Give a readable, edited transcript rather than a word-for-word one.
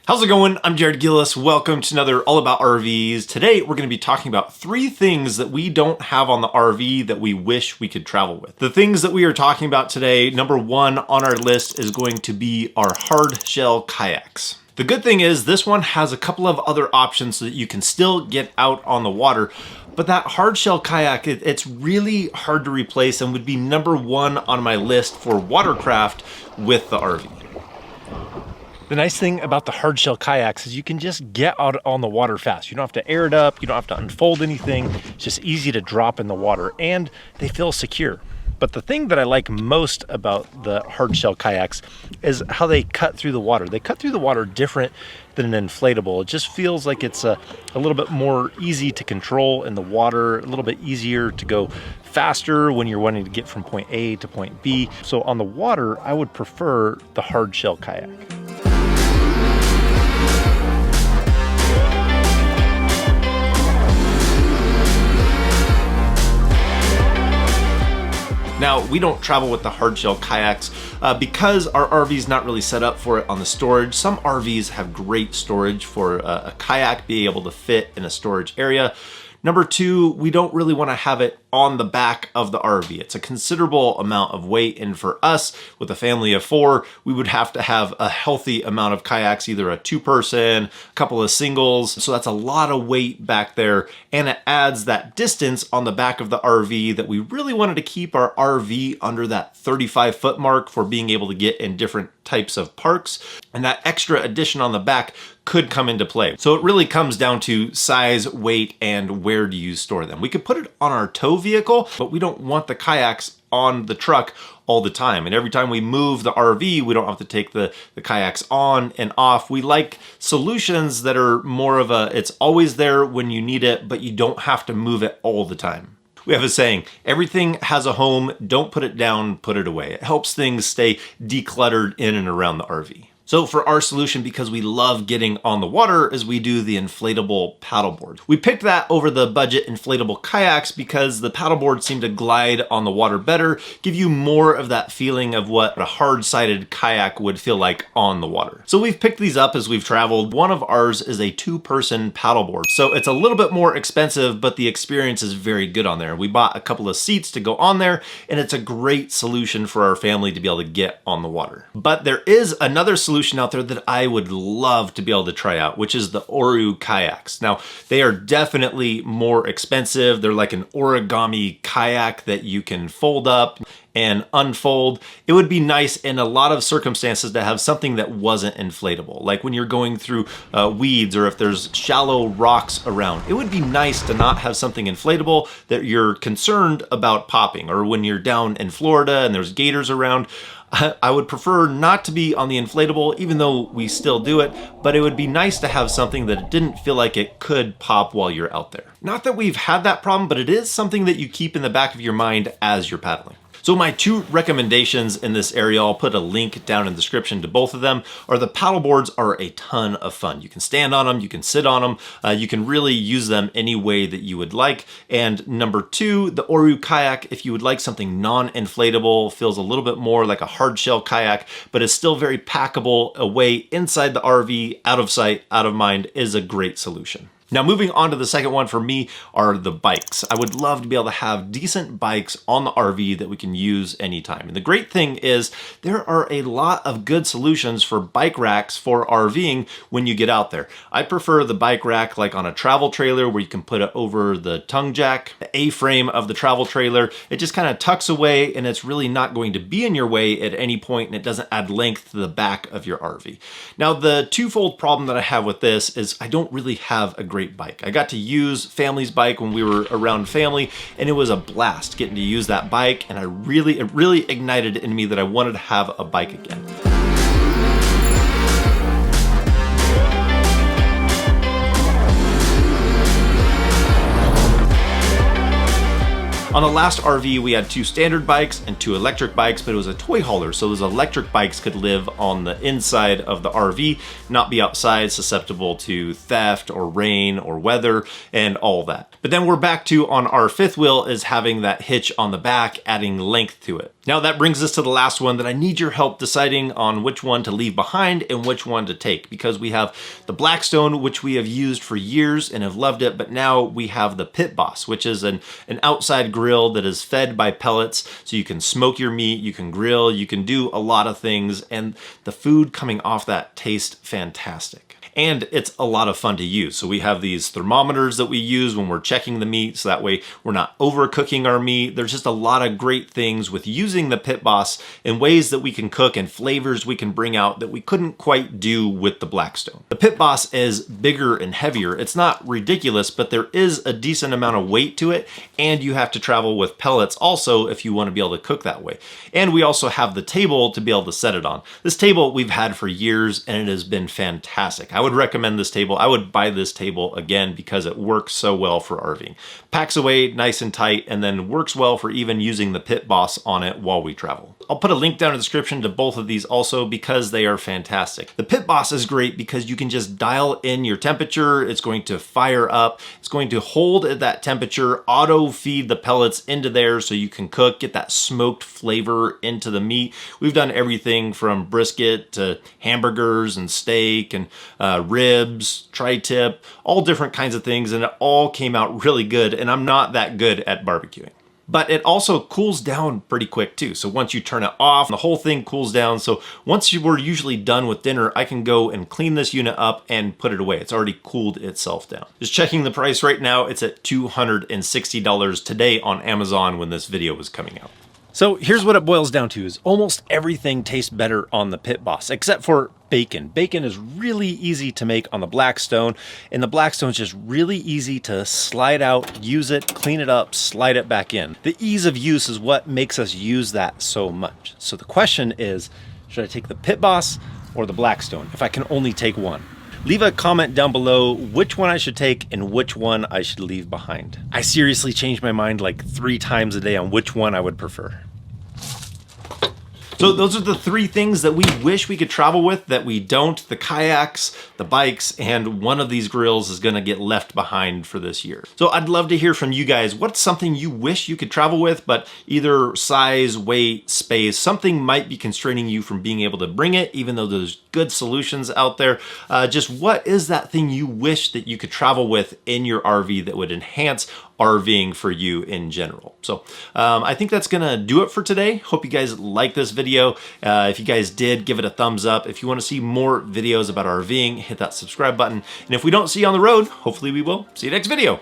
How's it going? I'm Jared Gillis. Welcome to another All About RVs. Today we're going to be talking about 3 things that we don't have on the RV that we wish we could travel with. The things that we are talking about today, number 1 on our list is going to be our hard shell kayaks. The good thing is this one has a couple of other options so that you can still get out on the water. But that hard shell kayak, it's really hard to replace and would be number 1 on my list for watercraft with the RV. The nice thing about the hard shell kayaks is you can just get out on the water fast. You don't have to air it up, you don't have to unfold anything. It's just easy to drop in the water and they feel secure. But the thing that I like most about the hard shell kayaks is how they cut through the water. They cut through the water different than an inflatable. It just feels like it's a little bit more easy to control in the water, a little bit easier to go faster when you're wanting to get from point A to point B. So on the water, I would prefer the hard shell kayak. Now, we don't travel with the hard shell kayaks because our RV is not really set up for it on the storage. Some RVs have great storage for a kayak being able to fit in a storage area. Number 2, we don't really want to have it on the back of the RV. It's a considerable amount of weight, and for us, with a family of 4, we would have to have a healthy amount of kayaks, either a 2-person, a couple of singles, so that's a lot of weight back there, and it adds that distance on the back of the RV that we really wanted to keep our RV under that 35-foot mark for being able to get in different types of parks, and that extra addition on the back could come into play. So it really comes down to size, weight, and where do you store them. We could put it on our tow vehicle, but we don't want the kayaks on the truck all the time. And every time we move the RV, we don't have to take the kayaks on and off. We like solutions that are more of it's always there when you need it, but you don't have to move it all the time. We have a saying, everything has a home, don't put it down, put it away. It helps things stay decluttered in and around the RV. So for our solution, because we love getting on the water, is we do the inflatable paddleboard. We picked that over the budget inflatable kayaks because the paddleboards seem to glide on the water better, give you more of that feeling of what a hard-sided kayak would feel like on the water. So we've picked these up as we've traveled. One of ours is a 2-person paddleboard. So it's a little bit more expensive, but the experience is very good on there. We bought a couple of seats to go on there, and it's a great solution for our family to be able to get on the water. But there is another solution out there that I would love to be able to try out, which is the Oru Kayaks. Now, they are definitely more expensive. They're like an origami kayak that you can fold up and unfold. It would be nice in a lot of circumstances to have something that wasn't inflatable, like when you're going through weeds or if there's shallow rocks around. It would be nice to not have something inflatable that you're concerned about popping, or when you're down in Florida and there's gators around. I would prefer not to be on the inflatable, even though we still do it, but it would be nice to have something that it didn't feel like it could pop while you're out there. Not that we've had that problem, but it is something that you keep in the back of your mind as you're paddling. So my 2 recommendations in this area, I'll put a link down in the description to both of them, are the paddleboards are a ton of fun. You can stand on them, you can sit on them, you can really use them any way that you would like. And number 2, the Oru Kayak, if you would like something non-inflatable, feels a little bit more like a hard shell kayak, but is still very packable away inside the RV, out of sight, out of mind, is a great solution. Now, moving on to the second one for me are the bikes. I would love to be able to have decent bikes on the RV that we can use anytime. And the great thing is there are a lot of good solutions for bike racks for RVing when you get out there. I prefer the bike rack like on a travel trailer where you can put it over the tongue jack, the A-frame of the travel trailer. It just kind of tucks away and it's really not going to be in your way at any point, and it doesn't add length to the back of your RV. Now, the twofold problem that I have with this is I don't really have a great bike. I got to use family's bike when we were around family, and it was a blast getting to use that bike, and it really ignited in me that I wanted to have a bike again. On the last RV, we had 2 standard bikes and 2 electric bikes, but it was a toy hauler, so those electric bikes could live on the inside of the RV, not be outside, susceptible to theft or rain or weather and all that. But then we're back to, on our 5th wheel, is having that hitch on the back, adding length to it. Now that brings us to the last one that I need your help deciding on which one to leave behind and which one to take, because we have the Blackstone, which we have used for years and have loved it, but now we have the Pit Boss, which is an outside grill that is fed by pellets, so you can smoke your meat, you can grill, you can do a lot of things, and the food coming off that tastes fantastic. And it's a lot of fun to use. So we have these thermometers that we use when we're checking the meat, so that way we're not overcooking our meat. There's just a lot of great things with using the Pit Boss in ways that we can cook and flavors we can bring out that we couldn't quite do with the Blackstone. The Pit Boss is bigger and heavier. It's not ridiculous, but there is a decent amount of weight to it, and you have to travel with pellets also if you want to be able to cook that way. And we also have the table to be able to set it on. This table we've had for years, and it has been fantastic. I would recommend this table. I would buy this table again because it works so well for RVing. Packs away nice and tight, and then works well for even using the Pit Boss on it while we travel. I'll put a link down in the description to both of these also because they are fantastic. The Pit Boss is great because you can just dial in your temperature. It's going to fire up. It's going to hold at that temperature, auto feed the pellets into there so you can cook, get that smoked flavor into the meat. We've done everything from brisket to hamburgers and steak and ribs, tri-tip, all different kinds of things, and it all came out really good, and I'm not that good at barbecuing. But it also cools down pretty quick too. So once you turn it off, the whole thing cools down. So once we're usually done with dinner, I can go and clean this unit up and put it away. It's already cooled itself down. Just checking the price right now, it's at $260 today on Amazon when this video was coming out. So here's what it boils down to is almost everything tastes better on the Pit Boss, except for bacon. Bacon is really easy to make on the Blackstone, and the Blackstone is just really easy to slide out, use it, clean it up, slide it back in. The ease of use is what makes us use that so much. So the question is, should I take the Pit Boss or the Blackstone if I can only take one? Leave a comment down below which one I should take and which one I should leave behind. I seriously change my mind like 3 times a day on which one I would prefer. So those are the 3 things that we wish we could travel with that we don't: the kayaks, the bikes, and one of these grills is gonna get left behind for this year. So I'd love to hear from you guys. What's something you wish you could travel with, but either size, weight, space, something might be constraining you from being able to bring it, even though there's good solutions out there. Just what is that thing you wish that you could travel with in your RV that would enhance RVing for you in general? So I think that's gonna do it for today. Hope you guys like this video. If you guys did, give it a thumbs up. If you want to see more videos about RVing, hit that subscribe button. And if we don't see you on the road, hopefully we will see you next video.